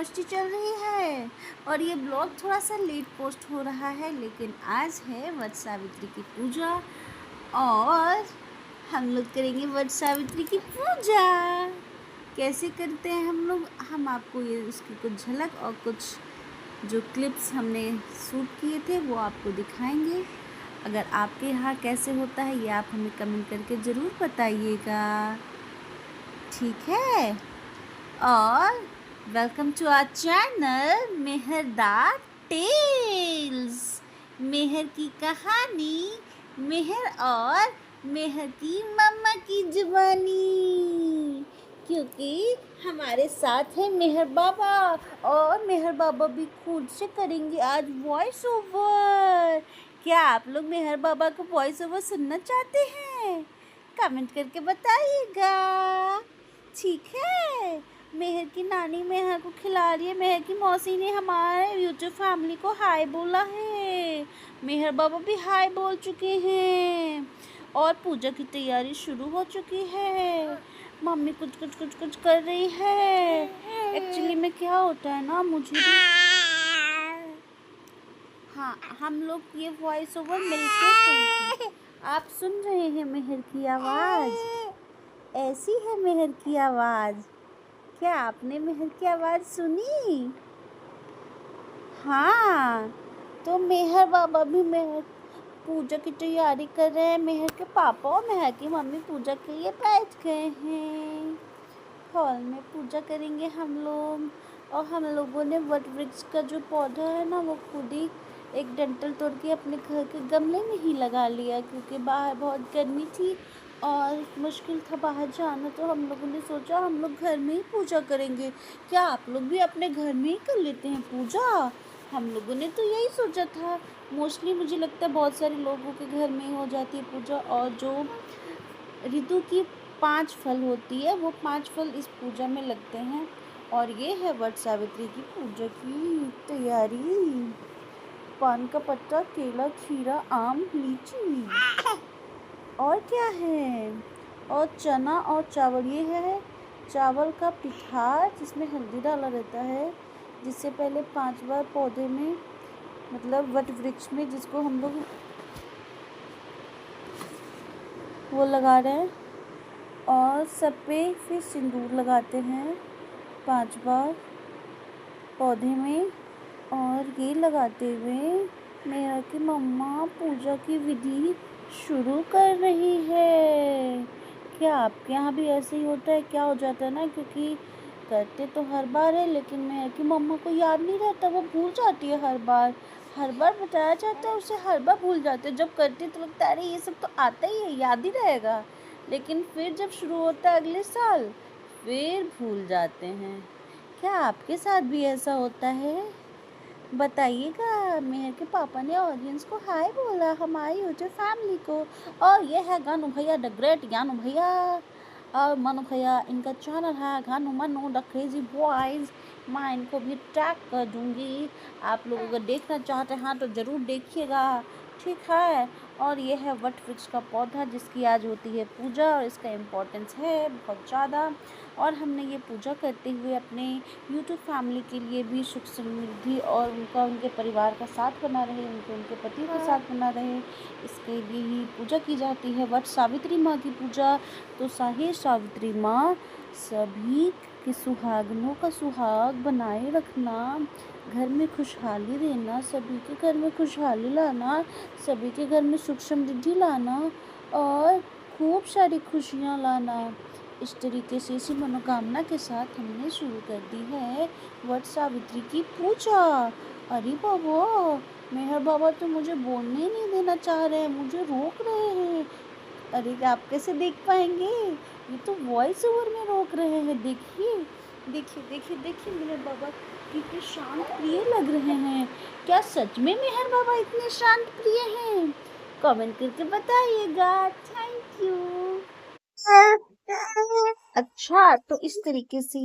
मस्ती चल रही है और ये ब्लॉग थोड़ा सा लेट पोस्ट हो रहा है, लेकिन आज है वट सावित्री की पूजा और हम लोग करेंगे वट सावित्री की पूजा। कैसे करते हैं हम आपको ये उसकी कुछ झलक और कुछ जो क्लिप्स हमने शूट किए थे वो आपको दिखाएंगे। अगर आपके यहाँ कैसे होता है ये आप हमें कमेंट करके ज़रूर बताइएगा, ठीक है। और वेलकम टू आवर चैनल मेहरदार टेल्स। मेहर की कहानी, मेहर और मेहर की मम्मा की जुबानी, क्योंकि हमारे साथ है मेहर बाबा और मेहर बाबा भी खुद से करेंगे आज वॉइस ओवर। क्या आप लोग मेहर बाबा को वॉइस ओवर सुनना चाहते हैं? कमेंट करके बताइएगा, ठीक है। मेहर की नानी मेहर को खिला रही है। मेहर की मौसी ने हमारे यूट्यूब फैमिली को हाय बोला है। मेहर बाबा भी हाय बोल चुके हैं और पूजा की तैयारी शुरू हो चुकी है। मम्मी कुछ कर रही है। एक्चुअली में क्या होता है ना, मुझे भी हाँ, हम लोग ये वॉइस ओवर मिलके सुनते हैं। आप सुन रहे हैं मेहर की आवाज़, ऐसी है मेहर की आवाज़। क्या आपने मेहर की आवाज़ सुनी? हाँ, तो मेहर बाबा भी मेहर पूजा की तैयारी कर रहे हैं। मेहर के पापा और मेहर की मम्मी पूजा के लिए बैठ गए हैं। हॉल में पूजा करेंगे हम लोग। और हम लोगों ने वट वृक्ष का जो पौधा है ना, वो खुद ही एक डंठल तोड़ के अपने घर के गमले में ही लगा लिया, क्योंकि बाहर बहुत गर्मी थी और मुश्किल था बाहर जाना। तो हम लोगों ने सोचा हम लोग घर में ही पूजा करेंगे। क्या आप लोग भी अपने घर में ही कर लेते हैं पूजा? हम लोगों ने तो यही सोचा था। मोस्टली मुझे लगता है बहुत सारे लोगों के घर में हो जाती है पूजा। और जो ऋतु की 5 फल होती है, वो 5 फल इस पूजा में लगते हैं। और ये है वट सावित्री की पूजा की तैयारी। पान का पत्ता, केला, खीरा, आम, लीची और क्या है, और चना और चावल। ये है चावल का पिठार जिसमें हल्दी डाला रहता है, जिससे पहले 5 बार पौधे में, मतलब वट वृक्ष में, जिसको हम लोग वो लगा रहे हैं, और सब पे फिर सिंदूर लगाते हैं 5 बार पौधे में। और ये लगाते हुए मेहर की मम्मा पूजा की विधि शुरू कर रही है। क्या आपके यहाँ भी ऐसे ही होता है? क्या हो जाता है ना, क्योंकि करते तो हर बार है, लेकिन मेहर की मम्मा को याद नहीं रहता, वो भूल जाती है हर बार बताया जाता है उसे, हर बार भूल जाते हैं। जब करती तो लगता है अरे ये सब तो आता ही है, याद ही रहेगा, लेकिन फिर जब शुरू होता है अगले साल फिर भूल जाते हैं। क्या आपके साथ भी ऐसा होता है? बताइएगा। मेहर के पापा ने ऑडियंस को हाय बोला, हमारी यूट्यूब फैमिली को। और ये है गानू भैया द ग्रेट गानू भैया और मनु भैया, इनका चैनल है Ganu Manu the crazy boys. मैं इनको भी टैग कर दूँगी। आप लोग अगर देखना चाहते हैं तो ज़रूर देखिएगा, ठीक है। और ये है वट वृक्ष का पौधा जिसकी आज होती है पूजा, और इसका इम्पोर्टेंस है बहुत ज़्यादा। और हमने ये पूजा करते हुए अपने यूट्यूब फैमिली के लिए भी सुख समृद्धि और उनके परिवार का साथ बना रहे, उनके पति के साथ बना रहे, इसके लिए ही पूजा की जाती है वट सावित्री माँ की पूजा। तो हे सावित्री माँ, सभी के सुहागनों का सुहाग बनाए रखना, घर में खुशहाली देना, सभी के घर में खुशहाली लाना, सभी के घर में सुख समृद्धि लाना और खूब सारी खुशियाँ लाना। इस तरीके से इसी मनोकामना के साथ हमने शुरू कर दी है वट सावित्री की पूजा। अरे बाबा, मेहर बाबा तो मुझे बोलने नहीं देना चाह रहे हैं, मुझे रोक रहे हैं। अरे आप कैसे देख पाएंगे, ये तो वॉइस ओवर में रोक रहे हैं। देखिए देखिए देखिए देखिए, मेहर बाबा कितने शांत प्रिय लग रहे हैं। क्या सच में मेहर बाबा इतने शांत प्रिय हैं? कमेंट करके बताइएगा। Thank you. अच्छा, तो इस तरीके से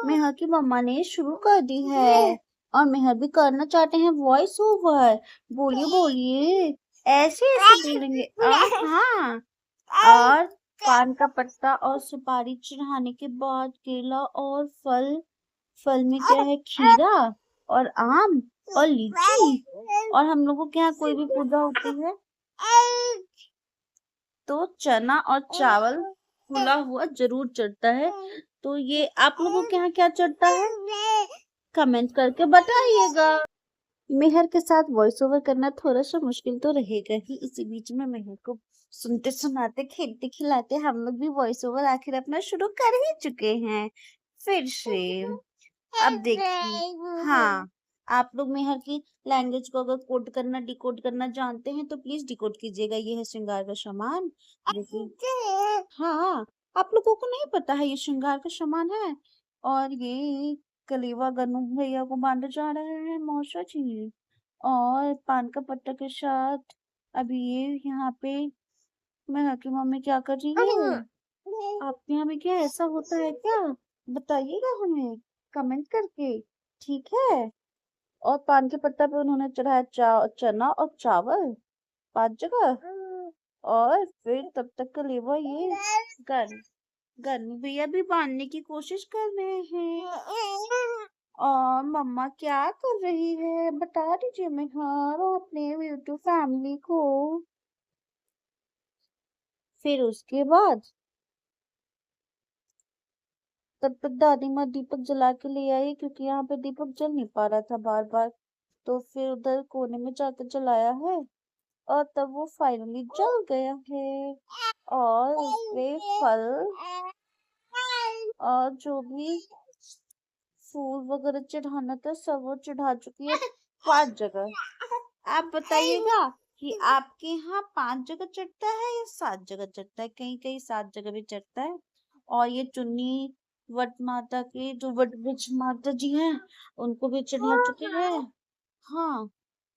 मेहर की मम्मा ने शुरू कर दी है और मेहर भी करना चाहते हैं वॉइस ओवर। बोलिए बोलिए, ऐसे ऐसे बोलेंगे। हाँ, और पान का पत्ता और सुपारी चढ़ाने के बाद केला और फल फल में क्या है, खीरा और आम और लीची। और हम लोगों के यहाँ कोई भी पूजा होती है तो चना और चावल फूला हुआ जरूर चढ़ता है। तो ये आप लोगों के यहाँ क्या चढ़ता है, कमेंट करके बताइएगा। मेहर के साथ वॉइस ओवर करना थोड़ा सा मुश्किल तो रहेगा ही, इसी बीच में मेहर को सुनते सुनाते खेलते खिलाते हम लोग भी वॉइस ओवर आखिर अपना शुरू कर ही चुके हैं फिर से। अब देखिए, हाँ, आप लोग मेहर की लैंग्वेज को अगर कोड करना डिकोड करना जानते हैं तो प्लीज डिकोड कीजिएगा। ये है श्रृंगार का सामान, देखिए। हाँ, आप लोगों को नहीं पता है ये श्रृंगार का सामान है। और ये कलेवा गन्नू भैया को बांधे जा रहे हैं मौसा जी, और पान का पत्ता के साथ। अभी ये यहाँ पे मेहर की मम्मी क्या कर रही है, आपके यहाँ भी क्या ऐसा होता है क्या, बताइएगा हमें कमेंट करके, ठीक है। और पान के पत्ता पे उन्होंने चढ़ाया चना और चावल 5 जगह। और फिर तब तक का लेवा ये गर्मी भैया भी बांधने की कोशिश कर रहे हैं। और मम्मा क्या कर रही है बता दीजिए मेहर और अपने यूट्यूब फैमिली को। फिर उसके बाद तब तक दादी माँ दीपक जला के ले आई, क्योंकि यहाँ पे दीपक जल नहीं पा रहा था बार बार। तो फिर उधर कोने में जाकर जलाया है और तब वो फाइनली जल गया है। और उसपे फल और जो भी फूल वगैरह चढ़ाना था सब वो चढ़ा चुकी है 5 जगह। आप बताइएगा कि आपके यहाँ 5 जगह चढ़ता है या 7 जगह चढ़ता है, कहीं कहीं 7 जगह भी चढ़ता है। और ये चुन्नी वट माता के जो वट वृक्ष माता जी हैं उनको भी चढ़ा चुके हैं। हाँ,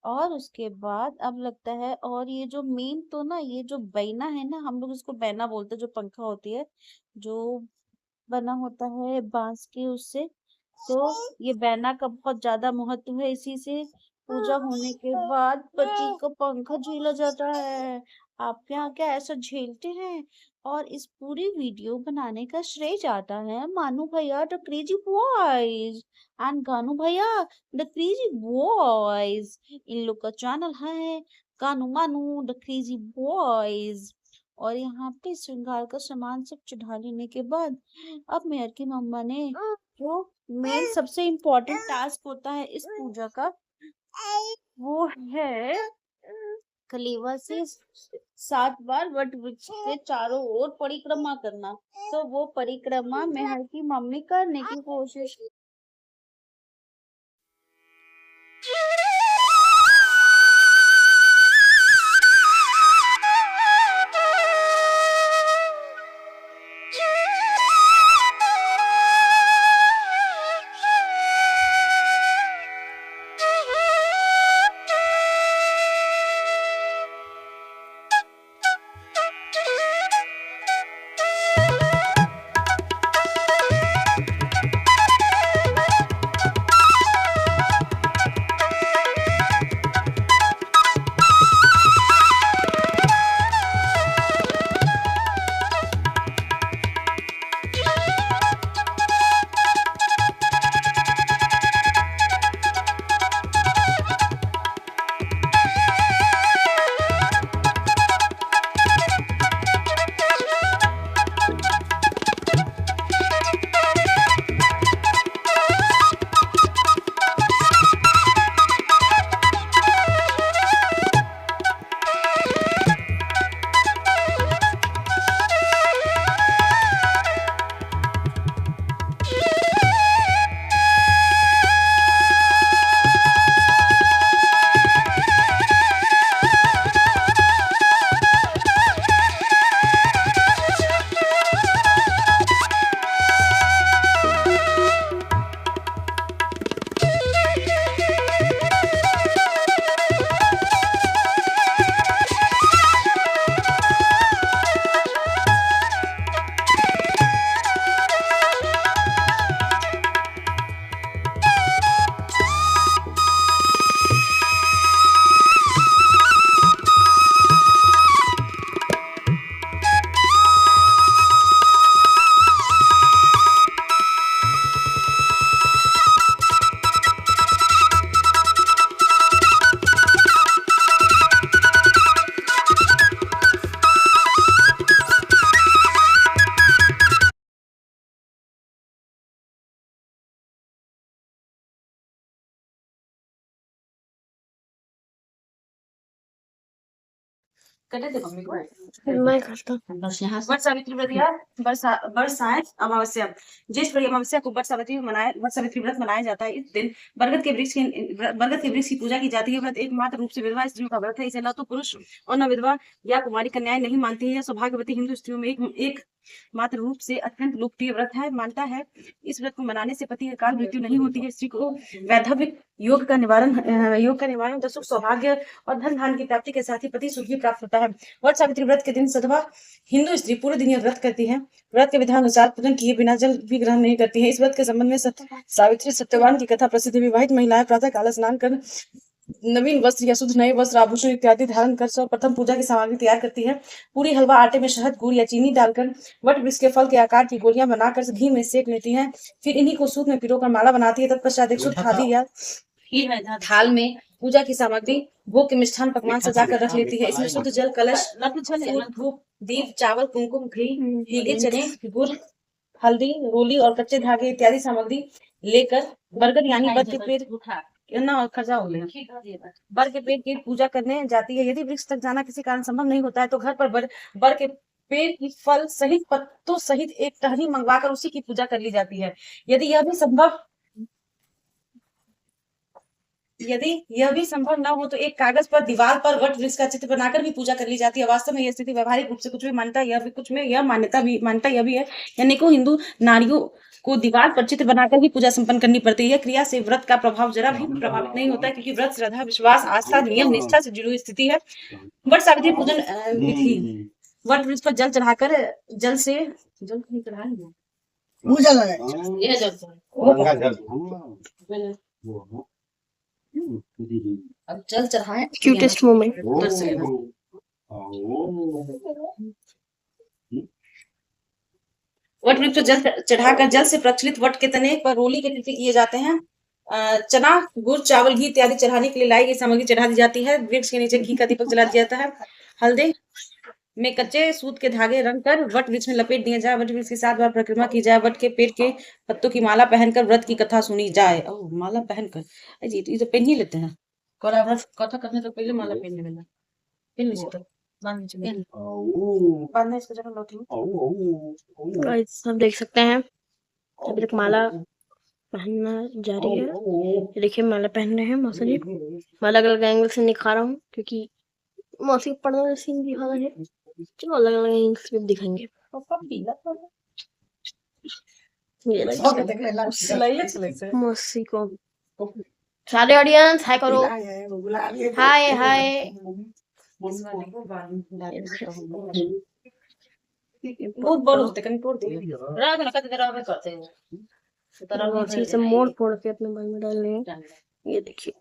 और उसके बाद अब लगता है, और ये जो मेन तो ना ये जो बैना है ना, हम लोग इसको बैना बोलते हैं, जो पंखा होती है जो बना होता है बांस के उससे। तो ये बैना का बहुत ज्यादा महत्व है, इसी से पूजा होने के बाद पति को पंखा झेला जाता है। आपके यहाँ क्या ऐसा झेलते हैं। और इस पूरी वीडियो बनाने का श्रेय जाता है मानू भैया the crazy boys and Ganu भैया द क्रेजी बॉयज। इन लोग का चैनल है गानू मानू द क्रेजी बॉयज। और यहाँ पे श्रृंगार का सामान सब चढ़ा लेने के बाद अब मेयर की मम्मा ने जो मेन सबसे इम्पोर्टेंट टास्क होता है इस पूजा का, वो है कलेवा से 7 बार वट वृक्ष के चारों ओर परिक्रमा करना। तो वो परिक्रमा मेहर की मम्मी करने की कोशिश मैं करता हूँ। वट सावित्री व्रत या बरसात अमावस्या। ज्येष्ठ बड़ी अमावस्या को वट सावित्री व्रत मनाया जाता है। इस दिन बरगद के वृक्ष की पूजा की जाती है। व्रत एकमात्र रूप से विधवा स्त्रियों का व्रत है। इसे न तो पुरुष और न विधवा या कुमारी कन्याएं नहीं मानती है। यह सौभाग्यवती हिंदू स्त्रियों में एक मात्र रूप से अत्यंत लोकप्रिय व्रत है। मानता है इस व्रत को मनाने से पति अकाल मृत्यु नहीं होती है। स्त्री को वैधव्य योग का निवारण सुख सौभाग्य और धन धान की प्राप्ति के साथ ही पति सुख भी प्राप्त होता है। वट सावित्री व्रत के दिन सधवा हिंदू स्त्री पूरे दिन यह व्रत करती है। व्रत के विधान अनुसार पूजन किए बिना जल भी ग्रहण नहीं करती है। इस व्रत के संबंध में सावित्री सत्यवान की कथा प्रसिद्ध है। विवाहित महिलाएं प्रातः काल स्नान कर नवीन वस्त्र या शुद्ध नए वस्त्र आभूषण इत्यादि धारण कर सर्वप्रथम पूजा की सामग्री तैयार करती है। पूरी हलवा आटे में शहद गुड़ या चीनी डालकर वट वृक्ष के फल के आकार की गोलियां बनाकर घी में सेक लेती है। फिर इन्हीं को सूत में पिरोकर माला बनाती है। तत्पश्चात एक शुद्ध खादी या थाल में पूजा की सामग्री भोग के मिष्ठान पकवान सजाकर रख लेती है। इसमें शुद्ध जल कलश धूप दीप चावल कुमकुम घी भीगे चने गुड़ हल्दी रोली और कच्चे धागे इत्यादि सामग्री लेकर बरगद यानी बर के पेड़ ना और खर्चा हो गया बर के पेड़ की पूजा करने जाती है। यदि वृक्ष तक जाना किसी कारण संभव नहीं होता है तो घर पर बर के पेड़ की फल सहित पत्तों सहित एक टहनी मंगवाकर उसी की पूजा कर ली जाती है। यदि यह भी संभव न हो तो एक कागज पर दीवार पर वट वृक्ष का चित्र बनाकर भी पूजा कर ली जाती है। वास्तव में यह स्थिति व्यवहारिक रूप से कुछ भी मान्यता यह भी है। अनेकों हिंदू नारियों को दीवार पर चित्र बनाकर भी पूजा संपन्न करनी पड़ती है। क्रिया से व्रत का प्रभाव जरा भी प्रभावित नहीं होता है, क्योंकि व्रत श्रद्धा विश्वास आस्था नियम निष्ठा से जुड़ी हुई स्थिति है। वट सावित्री पूजन विधि। वट वृक्ष पर जल चढ़ाकर जल नहीं चढ़ाएंगे अब जल चढ़ाएं। Cutest moment. वट वृक्ष जल चढ़ाकर जल से प्रचलित वट के तने पर रोली के नृत्य किए जाते हैं। चना गुड़ चावल घी इत्यादि चढ़ाने के लिए लाई गई सामग्री चढ़ा दी जाती है। वृक्ष के नीचे घी का दीपक जला दिया जाता है। हल्दी में कच्चे सूत के धागे रंग कर वट वृक्ष में लपेट दिया जाए। वट वृक्ष की 7 बार परिक्रमा की जाए। वट के पेड़ के पत्तों की माला पहनकर व्रत की कथा सुनी जाए। माला पहनकर जी ये तो पहन ही लेते हैं। कथा करने तो पहले माला पहनने वाला पहन लीजिए सब देख सकते हैं अभी तक माला पहनना जारी है। देखिए माला पहन रहे हैं मौसा जी। मैं अलग अलग एंगल से दिखा रहा हूँ क्योंकि मौसी पढ़ने वाला सीन दिखाना है। चलो अलग अलग एंगल से दिखाएंगे। मौसी को सारे ऑडियंस हाय करो। हाय हाय बहुत बड़ होते कहीं तोड़ दिए रात में कहते रहा करते हैं तरह से मोड़ फोड़ के अपने बाल में डाल रहे हैं। ये देखिए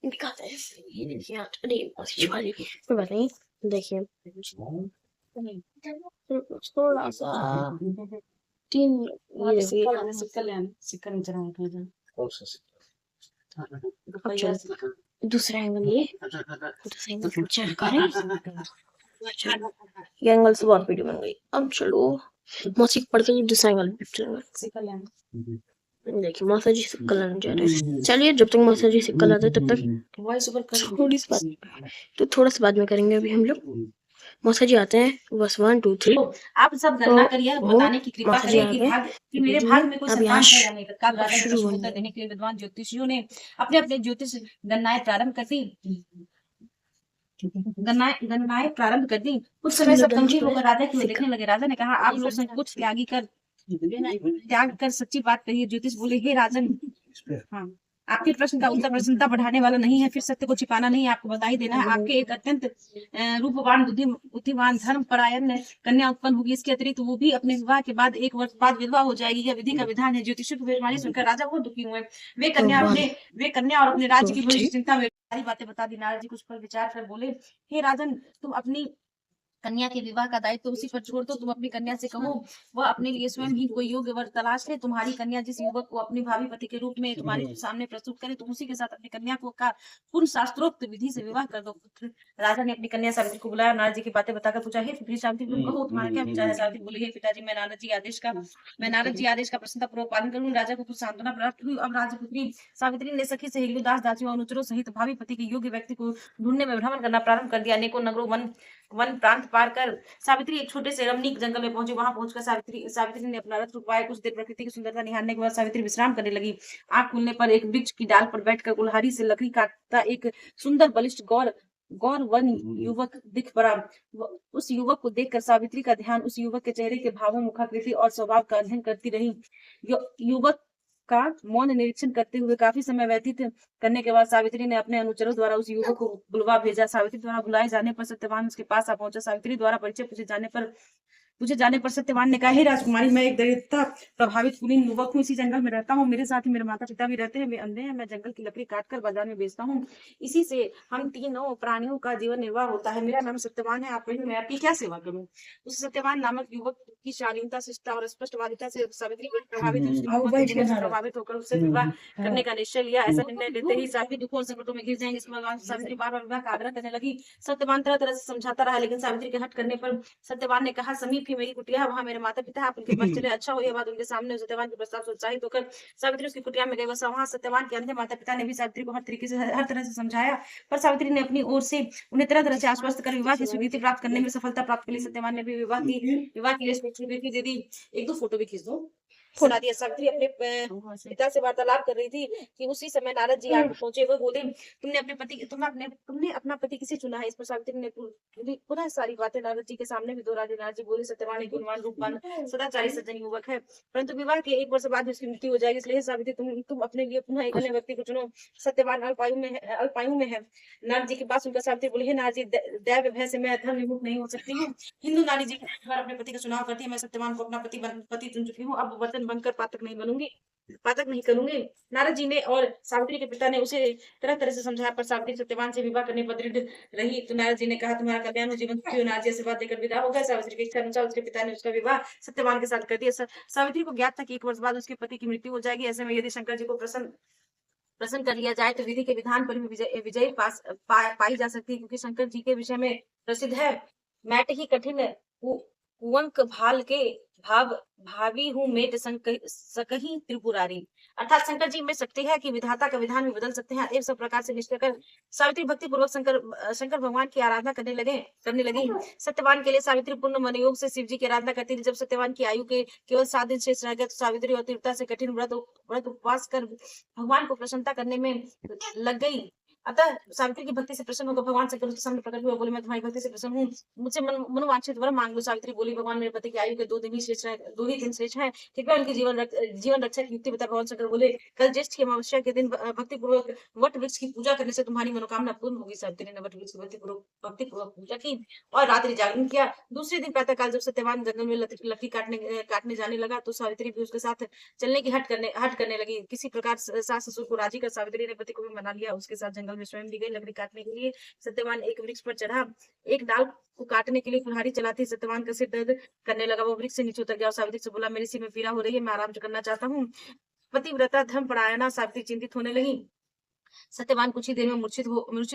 दिखाते हैं। ये देखिए अरे कोई बात नहीं। देखिए थोड़ा सा 3 ये देखिए सिक्का नीचे दूसरा एंगल ये दूसरा एंगल चेक करें। ये एंगल से बहुत वीडियो बन गई। अब चलो मौसी पढ़ के दूसरा एंगल देखिए मौसा जी सिक्का लाने जा रहे हैं। चलिए जब तक मौसा जी सिक्का लाते तब तक थोड़ी सी बात तो थोड़ा सा बाद में करेंगे। अभी हम लोग मौसा जी आते हैं बस 1 2 3 आप सब गणना करिए बताने की कृपा करिए कि मेरे भाग में कोई सत्तान है या नहीं। तत्काल राजा को उत्तर देने के लिए विद्वान ज्योतिषियों ने अपने अपने ज्योतिष गणनाएं प्रारंभ कर दी। गणनाएं प्रारंभ कर दी। कुछ समय सब गंभीर होकर राजा की ओर देखने लगे। राजा ने कहा आप लोग संकोच त्याग कर सच्ची बात कहिए। ज्योतिष बोले हे राजन हाँ आपके प्रश्न का उत्तर प्रसन्नता बढ़ाने वाला नहीं है। फिर सत्य को छिपाना नहीं आपको बता ही देना है। आपके एक अत्यंत रूपवान बुद्धिमान धर्म परायण कन्या उत्पन्न होगी। इसके अतिरिक्त वो भी अपने विवाह के बाद 1 वर्ष बाद विधवा हो जाएगी। यह विधि का विधान है। ज्योतिषी की भविष्यवाणी सुनकर राजा बहुत दुखी हुए। वे कन्या और अपने राज्य की भविष्य चिंता में सारी बातें बता दी। नारद जी कुछ पर विचार कर बोले हे राजन तुम अपनी कन्या के विवाह का दायित्व तो उसी पर छोड़ दो। तुम अपनी कन्या से कहो वह अपने लिए स्वयं ही कोई योग्य वर तलाश ले। तुम्हारी कन्या जिस युवक को अपने भावी पति के रूप में तुम्हारे सामने प्रस्तुत करे, तुम उसी के साथ अपनी कन्या को का पूर्ण शास्त्रोक्त विधि से विवाह कर दो। राजा ने अपनी कन्या सावित्री को बुलाया, नारद जी की बातें बताकर पूछा, हे पुत्री सावित्री, तुम कहो तुम्हारा क्या विचार है? सावित्री बोली, हे पिताजी, मैं नारद जी आदेश का प्रसन्नता पूर्वक पालन करूंगी। राजा को कुछ सांत्वना प्राप्त हुई। अब राजपुत्री सावित्री ने सखी सहेलियों, दास दासियों और अनुचरों सहित भावी पति के योग्य व्यक्ति को ढूंढने में भ्रमण करना प्रारंभ कर दिया। अनेकों नगरों वन प्रांत पार कर सावित्री एक छोटे से रमणीक जंगल में पहुंची। वहां पहुंचकर सावित्री ने अपना रथ रुकवाया। कुछ देर प्रकृति की सुंदरता निहारने के बाद सावित्री विश्राम करने लगी। आंख खुलने पर एक वृक्ष की डाल पर बैठकर कुल्हाड़ी से लकड़ी काटता एक सुंदर बलिष्ठ गौर वन युवक दिख पड़ा। उस युवक को देखकर सावित्री का ध्यान उस युवक के चेहरे के भावों, मुखाकृति और स्वभाव का अध्ययन करती रही। युवक का मौन निरीक्षण करते हुए काफी समय व्यतीत करने के बाद सावित्री ने अपने अनुचरों द्वारा उस युवक को बुलवा भेजा। सावित्री द्वारा बुलाए जाने पर सत्यवान उसके पास आ पहुंचा। सावित्री द्वारा परिचय पूछे जाने पर सत्यवान ने कहा, हे राजकुमारी, मैं एक दरिद्रता प्रभावित कुलीन युवक हूँ। इसी जंगल में रहता हूँ। मेरे साथ ही मेरे माता पिता भी रहते हैं। वे अंधे हैं। मैं जंगल की लकड़ी काटकर बाजार में बेचता हूँ। इसी से हम तीनों प्राणियों का जीवन निर्वाह होता है। मेरा नाम सत्यवान है। मैं आपकी क्या सेवा करूँ? उस सत्यवान नामक युवक की शालीनता, शिष्टता और स्पष्टवादिता से सावित्री बड़ी प्रभावित हुई। उसने युवक के गुणों से प्रभावित होकर उससे विवाह करने का निश्चय लिया। ऐसा निर्णय लेते ही सावित्री दुखों और संकटों में घिर जाएंगे। इसके बाद सावित्री बार बार विवाह का आग्रह करने लगी। सत्यवान तरह तरह से समझाता रहा, लेकिन सावित्री के हट करने पर सत्यवान ने कहा, समीप ही मेरी कुटिया है, वहां मेरे माता पिता है, आप उनके पास चले। अच्छा हो। यह बात उनके सामने सत्यवान के प्रस्ताव से उत्साहित होकर सावित्री उसकी कुटिया में गई। वहां सत्यवान के अंधे माता पिता ने भी सावित्री को हर तरह से समझाया, पर सावित्री ने अपनी ओर से उन्हें तरह तरह से आश्वस्त कर विवाह की स्वीकृति प्राप्त करने में सफलता प्राप्त कर ली। सत्यवान ने भी विवाह के लिए स्वीकृति दे दी। एक दो फोटो भी खींच दो। सुना दिया। सावित्री अपने पिता से वार्तालाप कर रही थी कि उसी समय नारद जी आगे पहुंचे। वो बोले, तुमने अपना पति किसे चुना है? इस पर सावित्री ने पुनः सारी बातें नारद जी के सामने भी दोहरा दी। नारद जी बोले, सत्यवान एक गुणवान रूपवान सदाचारी सज्जन युवक है, परंतु विवाह के 1 वर्ष बाद उसकी मृत्यु हो जाएगी। इसलिए सावित्री तुम अपने लिए पुनः एक अन्य व्यक्ति को चुनो। सत्यवान अल्पायु में है। नारद जी के पास उनका सावित्री बोली, हे नारद जी, दैव भय से मैं धर्म विमुख नहीं हो सकती हूँ। हिंदू नारी जी अपने पति का चुनाव करती है। मैं सत्यवान को अपना पति चुन चुकी हूँ। अब वचन बनकर पातक नहीं करूंगी। नारद जी ने और सावित्री के पिता ने उसे तरह तरह से समझाया, पर सावित्री सत्यवान से विवाह करने पर दृढ़ रही। तो नारद जी ने कहा, तुम्हारा कल्याण हो, जीवन सुखी हो। नारद जी से बात देकर विदा हो गया। सावित्री की इच्छा अनुसार उसके पिता ने उसका विवाह सत्यवान के साथ कर दिया। सावित्री को ज्ञात था कि 1 वर्ष बाद उसके पति की मृत्यु हो जाएगी। ऐसे में यदि शंकर जी को प्रसन्न कर लिया जाए तो विधि के विधान पर भी विजय पाई जा सकती है, क्योंकि शंकर जी के विषय में प्रसिद्ध है, मैट ही कठिन कुंवक भाल के भावी हूँ मेट सकही त्रिपुरारी। अर्थात शंकर जी में शक्ति है कि विधाता का विधान भी बदल सकते हैं। अतएव सब प्रकार से निश्चय कर सावित्री भक्ति पूर्वक शंकर भगवान की आराधना करने लगी। सत्यवान के लिए सावित्री पूर्ण मनयोग से शिव जी की आराधना करती थी। जब सत्यवान की आयु के केवल 7 दिन शेष रह गए तो सावित्री और तीव्रता से कठिन व्रत उपवास कर भगवान को प्रसन्नता करने में लग गई। अतः सावित्री की भक्ति से प्रसन्न होकर भगवान शंकर उसके सामने प्रकट हुए। बोले, मैं तुम्हारी भक्ति से प्रसन्न हूँ, मुझसे मनोवांछित वर मांग लो। सावित्री बोली, भगवान मेरे पति की आयु के 2 दिन शेष है, कृपया उनकी जीवन रक्षा की युक्ति बता। भगवान शंकर बोले, कल ज्येष्ठ की अमावस्या के दिन भक्ति पूर्वक वट वृक्ष की पूजा करने से तुम्हारी मनोकामना पूर्ण होगी। सावित्री ने वट वृक्ष की भक्ति पूर्वक पूजा की और रात्रि जागरण किया। दूसरे दिन प्रातः काल जब सत्यवान जंगल में लकड़ी काटने जाने लगा तो सावित्री भी उसके साथ चलने की हट करने लगी। किसी प्रकार सास ससुर को राजी कर सावित्री ने पति को भी मना लिया। उसके साथ जंगल में स्वयं भी गई लकड़ी काटने के लिए। सत्यवान एक वृक्ष पर चढ़ा, एक डाल को काटने के लिए कुल्हाड़ी चलाती। सत्यवान का सिर दर्द करने लगा। वो वृक्ष से नीचे उतर गया और सावित्री से बोला, मेरे सिर में पीड़ा हो रही है, मैं आराम करना चाहता हूँ। पतिव्रता धर्म परायणा सावित्री चिंतित होने लगी। सत्यवान कुछ ही देर में मूर्छित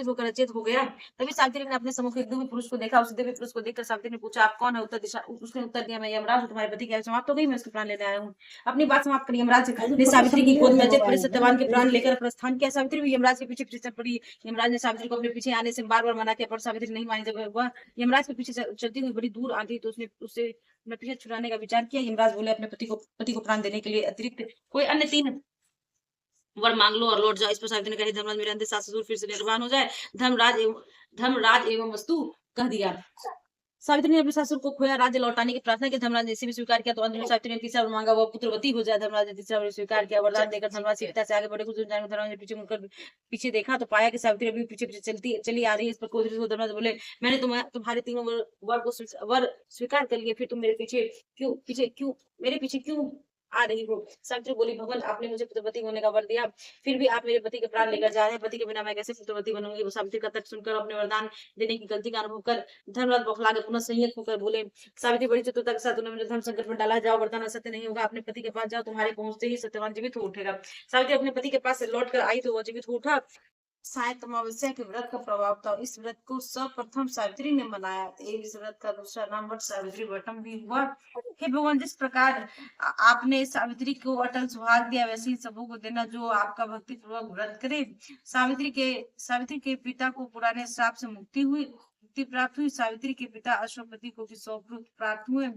होकर अचेत हो गया। तभी सावित्री ने अपने सम्मुख एक दिव्य पुरुष को देखा। उस दिव्य पुरुष को देखकर सावित्री ने पूछा, आप कौन है? उसने उत्तर दिया, मैं यमराज हूँ, तुम्हारे पति की आयु समाप्त हो गई, मैं उसके प्राण लेने आया हूँ। अपनी बात समाप्त कर यमराज ने सावित्री की गोद में अचेत पड़े सत्यवान के प्राण लेकर प्रस्थान किया। सावित्री भी यमराज के पीछे चल पड़ी। यमराज ने सावित्री को अपने पीछे आने से बार बार मना किया, पर सावित्री नहीं मानी। जब वह यमराज के पीछे चलती हुई बड़ी दूर आती तो उसने उससे अपना पीछे छुड़ाने का विचार किया। यमराज बोले, अपने पति को प्राण देने के लिए अतिरिक्त कोई अन्य 3 वर मांग लो और लौट जाओ। इस पर सावित्री ने कहा, धर्मराज, मेरे अंधे सास ससुर फिर से निर्वाण हो जाए, धर्मराज एवं वस्तु कह दिया। सावित्री ने अपने ससुर को खोया राज्य लौटाने की प्रार्थना की। धर्मराज ने इसे भी स्वीकार किया। तो अंत में सावित्री ने तीसरा वर मांगा, वह पुत्रवती हो जाए। धर्मराज ने तीसरा वर स्वीकार किया। वरदान देकर धर्मराज सीता से आगे बढ़े। कुछ दूर जाने धर्मराज ने पीछे मुड़कर पीछे देखा तो पाया कि सावित्री अभी पीछे चली आ रही है। इस पर क्रोधित हो धर्मराज बोले, मैंने तुम्हारे 3 वर स्वीकार कर लिए, फिर तुम मेरे पीछे क्यों आ रही हो। सावित्री बोली, भगवान आपने मुझे पुत्रवती होने का वर दिया, फिर भी आप मेरे पति के प्राण लेकर जा रहे हैं। पति के बिना मैं कैसे पुत्रवती बनूंगी। वो सावित्री का तर्क सुनकर अपने वरदान देने की गलती का अनुभव कर धर्मराज बौखला के पुनः संयत होकर बोले, सावित्री बड़ी चतुरता के साथ उन्होंने मुझे धर्म संकट में डाला। जाओ, वरदान असत्य नहीं होगा। अपने पति के पास जाओ, तुम्हारे पहुंचते ही सत्यवान जीवित हो उठेगा। सावित्री अपने पति के पास से लौट कर आई तो वह जीवित हो उठा। शायद अमावस्या के व्रत का प्रभाव था। इस व्रत को सर्वप्रथम सावित्री ने मनाया। इस व्रत का दूसरा नाम वट सावित्री व्रतम भी हुआ। हे भगवान, जिस प्रकार आपने सावित्री को अटल सुहाग दिया, वैसे ही सबों को देना जो आपका भक्ति पूर्वक व्रत करे। सावित्री के पिता को पुराने श्राप से मुक्ति प्राप्त हुई। सावित्री के पिता अश्वपति को भी 100 पुत्र प्राप्त हुए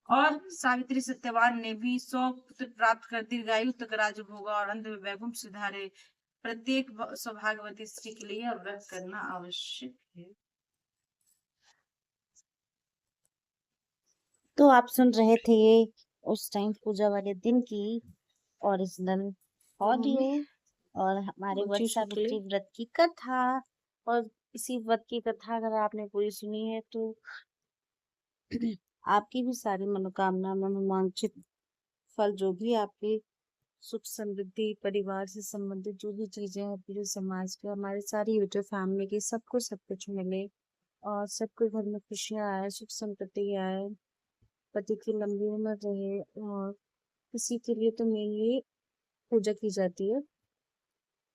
और सावित्री सत्यवान ने भी 100 पुत्र प्राप्त कर दीर्घायु तक राज्य भोगा और अंत में वैकुंठ सिधारे। प्रत्येक सौभाग्यवती स्त्री के लिए व्रत करना आवश्यक है। तो आप सुन रहे थे उस टाइम पूजा वाले दिन की ओरिजिनल ऑडियो और हमारे वट सावित्री व्रत की कथा। और इसी व्रत की कथा अगर आपने पूरी सुनी है तो आपकी भी सारी मनोकामना मनोवांछित फल, जो भी आपके सुख समृद्धि, परिवार से संबंधित जो भी चीजें हैं, पूरे समाज के, हमारे सारी यूट्यूब फैमिली की, सबको सब कुछ मिले और सबके घर में खुशियां आए, सुख समृद्धि आए, पति की लंबी उम्र रहे। और इसी के लिए तो मेनली पूजा की जाती है।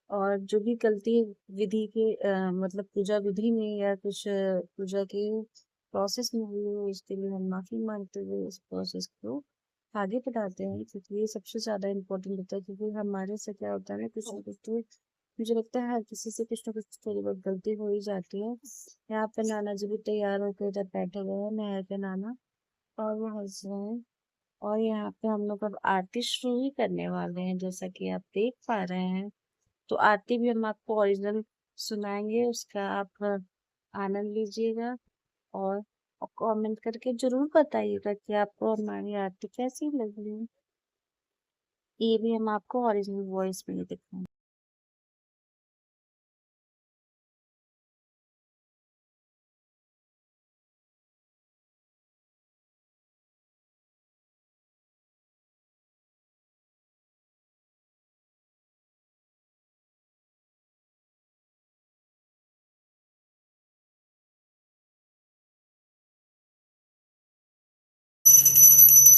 और जो भी गलती विधि के मतलब पूजा विधि में या कुछ पूजा के प्रोसेस में हुई हो, इसके लिए हम माफी मांगते हुए इस प्रोसेस को आगे बढ़ाते हैं, क्योंकि ये सबसे ज्यादा इम्पोर्टेंट होता है। क्योंकि हमारे से क्या होता है ना, कुछ ना कुछ तो मुझे लगता है हर किसी से कुछ ना कुछ थोड़ी बहुत गलती हो ही जाती है। यहाँ पे नाना जी भी तैयार होकर इधर बैठे हुए हैं, मेहर के नाना, और वो हंस रहे हैं। और यहाँ पे हम लोग अब आरती शुरू ही करने वाले हैं, जैसा कि आप देख पा रहे हैं। तो आरती भी हम आपको ओरिजिनल सुनाएंगे, उसका आप आनंद लीजिएगा और कमेंट करके जरूर बताइएगा कि आपको हमारी आरती कैसी लगी। ये भी हम आपको ओरिजिनल वॉइस में दिखाएंगे।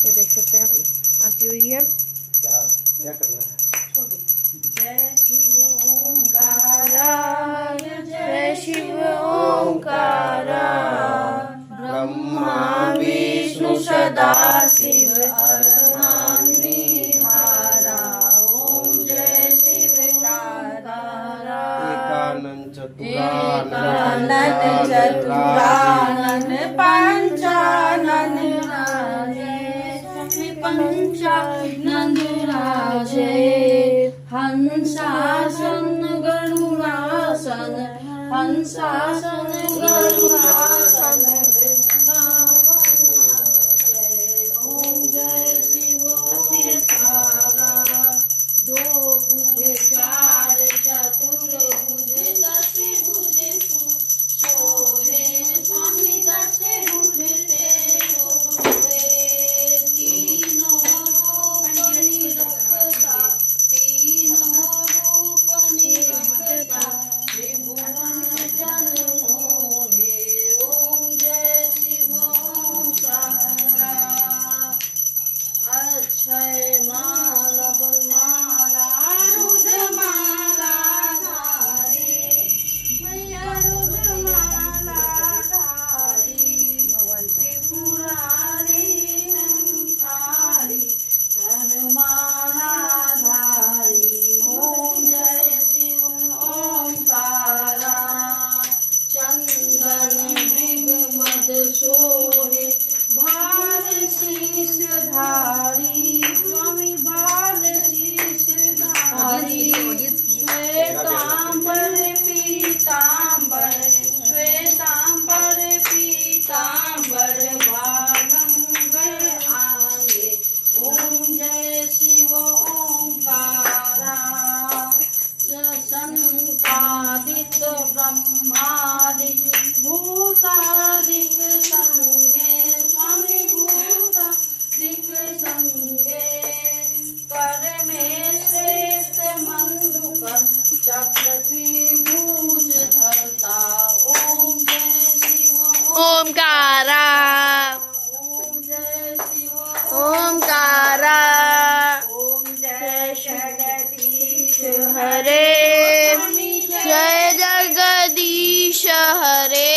ये देख सकते हैं आरती हुई है। क्या करना है? जय शिव ओंकारा, जय शिव ओंकारा, ब्रह्मा विष्णु सदा शिव ओम जय शिव तारा। एकानन चतुरानन पंचानन पंचानन राजे, हंसासन गरुड़ासन, हंसासन गरुड़ासन। ओम जय शिव तारा। दो भुजे चार चतुर भुजे, दस भुजे सोहे स्वामी, दस भुजे सोहे। तीनों रूप निरखता, तीनों रूप निरखता, त्रिभुवन जन मोहे। ओम जय ओमकारा ओमकारा हरे जय जगदीश हरे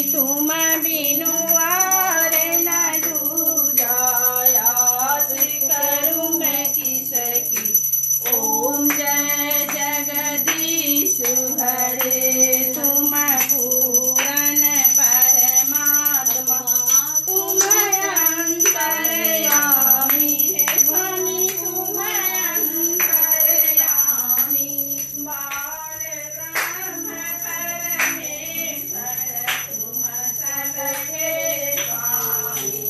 तुम बिनु और न दूजायास करूँ मैं किसकी। ओम जय जगदीश हरे तुम पूरन परमात्मा तुम अंतर्यामी है स्वामी तुम अंतर्यामी बाल ब्रह्म परमेश्वर तुम सबके स्वामी।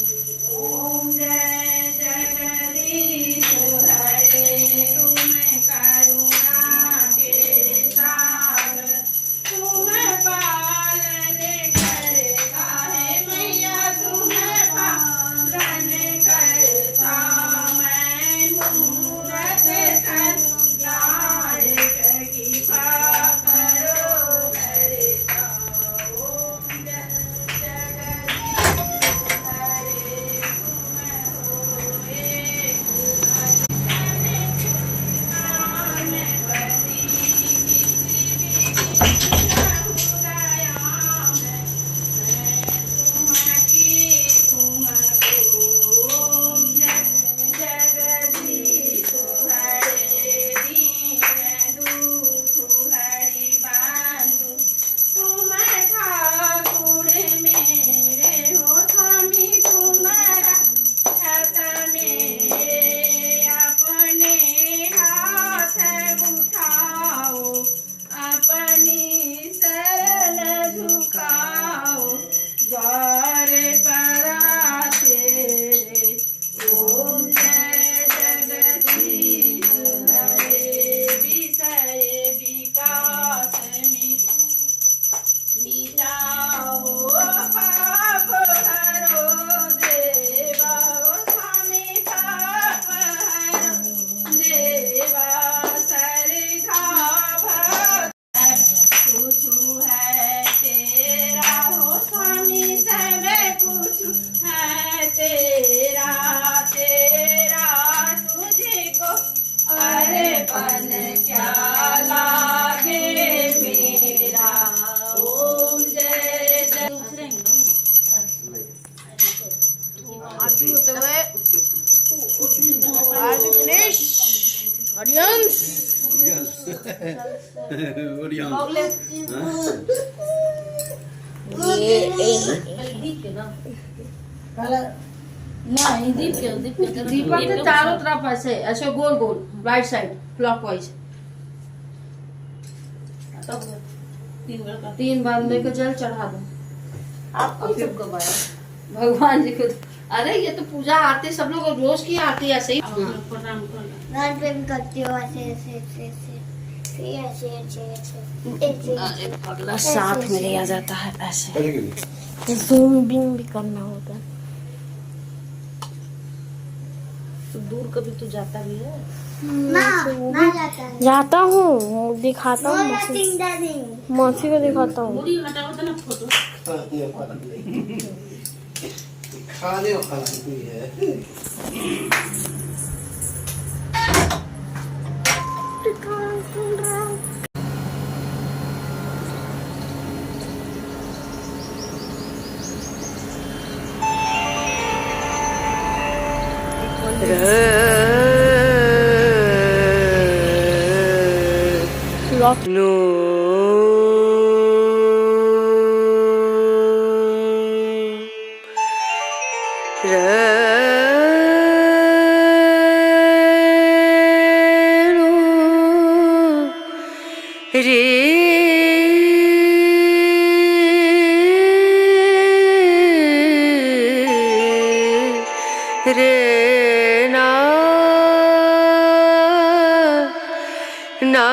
ओम जय जगदीश हरे तुम करुणा के सागर तुम पालन करता है मैया तुम पालन करता मैं मूरत तन लायक कृपा करो करता। ओम जय जगदीश हरे तुम होए अपनी शरण झुकाओ द्वार पर तेरे। ओम जय जगदीश हरे विषय विकास मिटाओ पाप हरो देवा स्वामी पाप हरो देवा सरधा कुछ है तेरा हो स्वामी सब कुछ है तेरा तेरा तुझको अरे पन क्या लागे मेरा। ओम जय दूसरे आरती होते हुए आरती फिनिश ऑडियंस दीपक के चारों तरफ ऐसे ऐसे गोल गोल राइट साइड क्लॉकवाइज 3 बार लेकर जल चढ़ा दो। आपको सबको भगवान जी को। अरे ये तो पूजा आरती सब लोग रोज की आरती ऐसे ही करती हो ऐसे ऐसे ऐसे ऐसे ऐसे ऐसे अरे पगला साथ में लिया जाता है ऐसे जूम भी करना होता है। तो दूर कभी तो जाता भी है। ना जाता है जाता हूँ दिखाता हूँ दादी मौसी को दिखाता हूँ। पूरी हटाओ तो ना फोटो। खाने और खाना कोई है ब्लॉग रे ना ना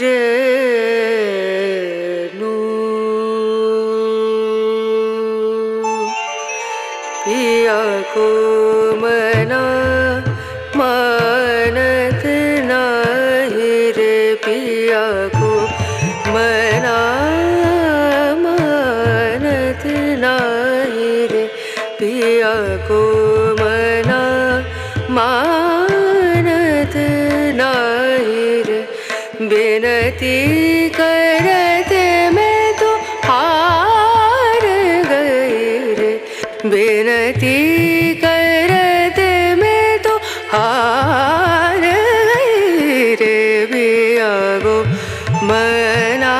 रे नु पिया को मना मानत नहीं रे पिया को मना मानत नहीं रे पिया को मना मानत नहीं रे बिनती करते मैं तो हार गई रे बिनती करते मैं तो हार गई रे पिया को मनानत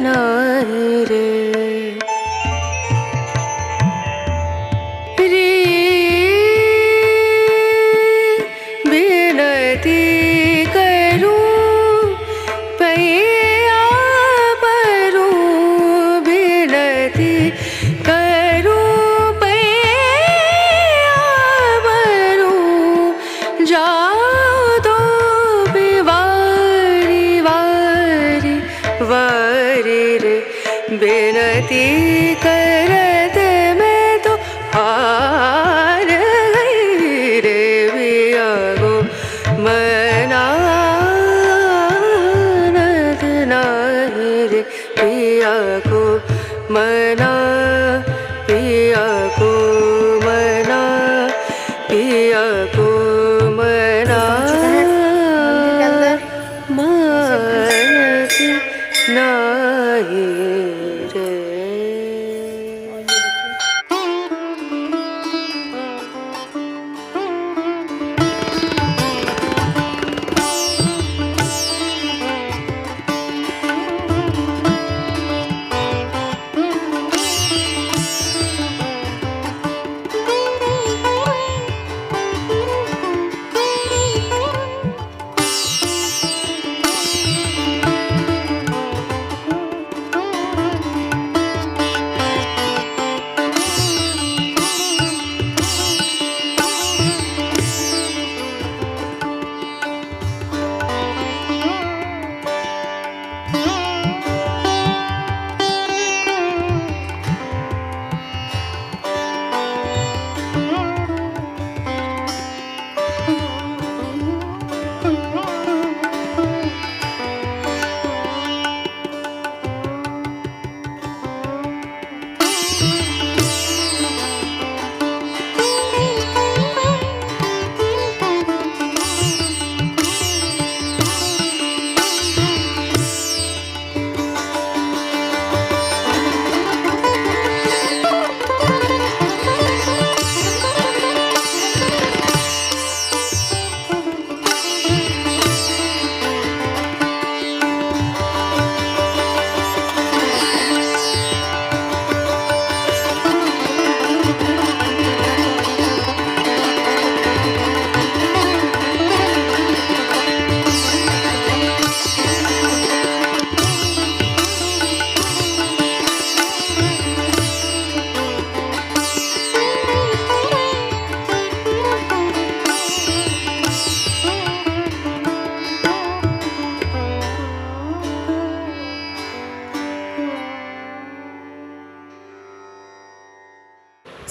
नहीं रे बिनती करूं पैया परूं बिनती करूं पैया परूं जाओ तो वारी वारी वारी रे बिनती करते मैं तो हार गई रे पिया को मनानत नहीं रे पिया को मना पिया को मना पिया को मना मानत नहीं रे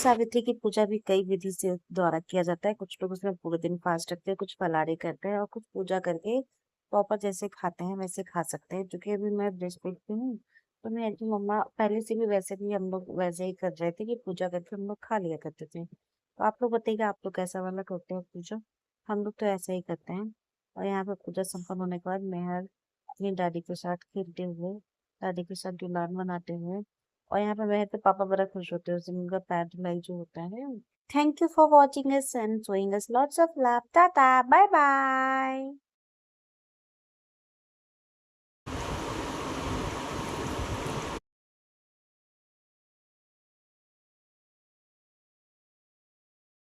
सावित्री की पूजा भी कई विधि से द्वारा किया जाता है। कुछ लोग उसमें पूरे दिन फास्ट रखते हैं, कुछ फलाहारी करते हैं और कुछ पूजा करके प्रॉपर जैसे खाते हैं वैसे खा सकते हैं। जो कि अभी मैं बृहस्पति हूँ तो मेरी मम्मा पहले से भी वैसे भी हम लोग वैसे ही कर रहे थे कि पूजा करके हम लोग खा लिया करते थे। तो आप लोग बताइए आप लोग कैसा वाला करते हो पूजा? हम लोग तो ऐसे ही करते हैं। और यहाँ पे पूजा संपन्न होने के बाद मेहर अपनी दादी के साथ खेलते हुए, दादी के साथ गुलाल मनाते हुए, और यहाँ पे मेहर के पापा बड़ा खुश होते हैं उस दिन उनका पैर धुलाई जो होता है। Thank you for watching us and showing us lots of love. Tata, bye bye.